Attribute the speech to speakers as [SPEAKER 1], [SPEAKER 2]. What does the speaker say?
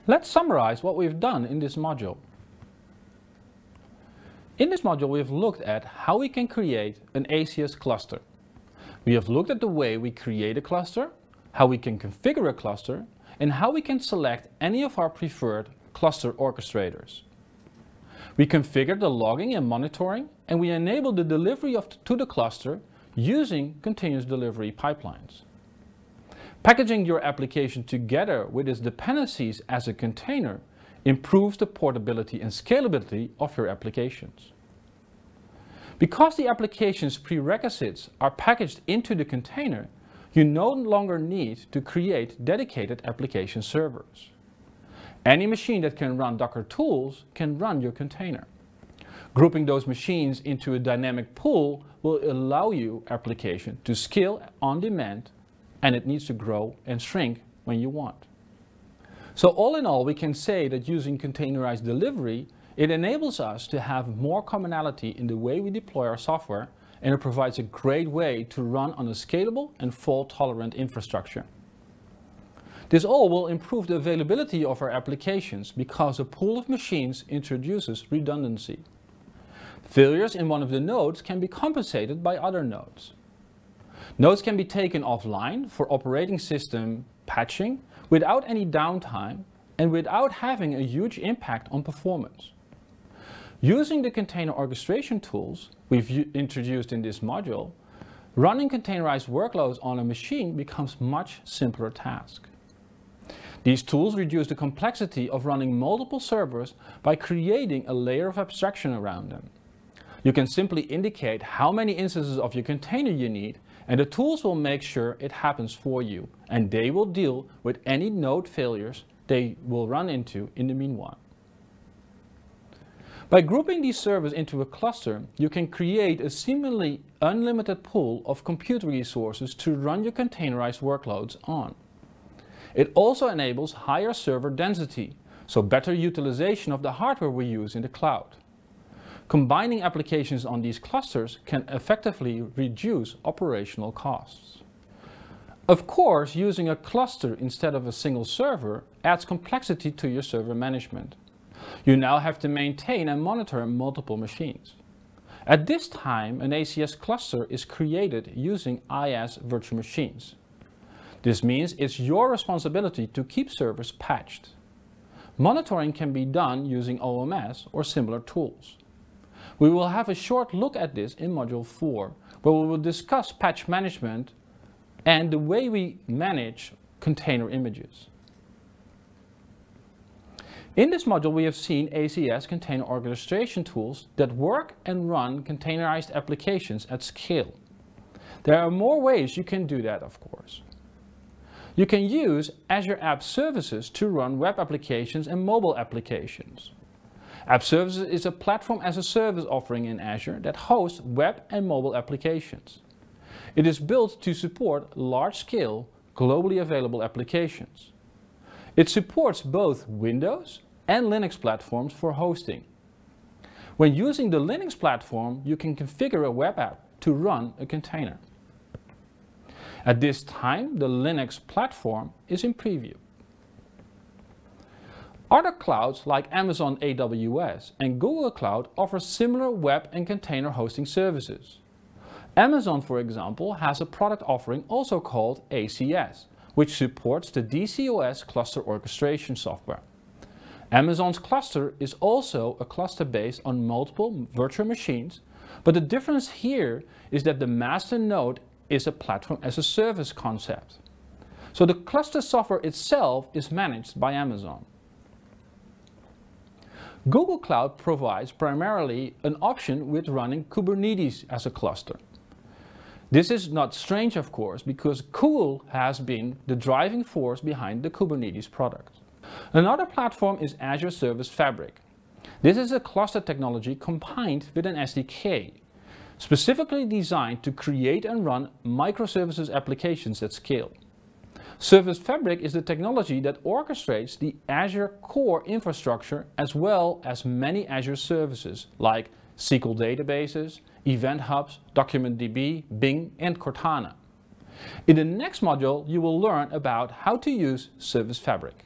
[SPEAKER 1] Let's summarize what we've done in this module. In this module, we have looked at how we can create an ACS cluster. We have looked at the way we create a cluster, how we can configure a cluster, and how we can select any of our preferred cluster orchestrators. We configured the logging and monitoring, and we enabled the delivery to the cluster using continuous delivery pipelines. Packaging your application together with its dependencies as a container improves the portability and scalability of your applications. Because the application's prerequisites are packaged into the container, you no longer need to create dedicated application servers. Any machine that can run Docker tools can run your container. Grouping those machines into a dynamic pool will allow your application to scale on demand, and it needs to grow and shrink when you want. So all in all, we can say that using containerized delivery, it enables us to have more commonality in the way we deploy our software, and it provides a great way to run on a scalable and fault-tolerant infrastructure. This all will improve the availability of our applications because a pool of machines introduces redundancy. Failures in one of the nodes can be compensated by other nodes. Nodes can be taken offline for operating system patching without any downtime and without having a huge impact on performance. Using the container orchestration tools we've introduced in this module, running containerized workloads on a machine becomes a much simpler task. These tools reduce the complexity of running multiple servers by creating a layer of abstraction around them. You can simply indicate how many instances of your container you need, and the tools will make sure it happens for you, and they will deal with any node failures they will run into in the meanwhile. By grouping these servers into a cluster, you can create a seemingly unlimited pool of compute resources to run your containerized workloads on. It also enables higher server density, so better utilization of the hardware we use in the cloud. Combining applications on these clusters can effectively reduce operational costs. Of course, using a cluster instead of a single server adds complexity to your server management. You now have to maintain and monitor multiple machines. At this time, an ACS cluster is created using IaaS virtual machines. This means it's your responsibility to keep servers patched. Monitoring can be done using OMS or similar tools. We will have a short look at this in Module 4, where we will discuss patch management and the way we manage container images. In this module, we have seen ACS container orchestration tools that work and run containerized applications at scale. There are more ways you can do that, of course. You can use Azure App Services to run web applications and mobile applications. App Services is a platform as a service offering in Azure that hosts web and mobile applications. It is built to support large-scale, globally available applications. It supports both Windows and Linux platforms for hosting. When using the Linux platform, you can configure a web app to run a container. At this time, the Linux platform is in preview. Other clouds like Amazon AWS and Google Cloud offer similar web and container hosting services. Amazon, for example, has a product offering also called ACS, which supports the DCOS cluster orchestration software. Amazon's cluster is also a cluster based on multiple virtual machines, but the difference here is that the master node is a platform as a service concept. So the cluster software itself is managed by Amazon. Google Cloud provides primarily an option with running Kubernetes as a cluster. This is not strange, of course, because Google has been the driving force behind the Kubernetes product. Another platform is Azure Service Fabric. This is a cluster technology combined with an SDK, specifically designed to create and run microservices applications at scale. Service Fabric is the technology that orchestrates the Azure core infrastructure as well as many Azure services like SQL databases, Event Hubs, DocumentDB, Bing, and Cortana. In the next module, you will learn about how to use Service Fabric.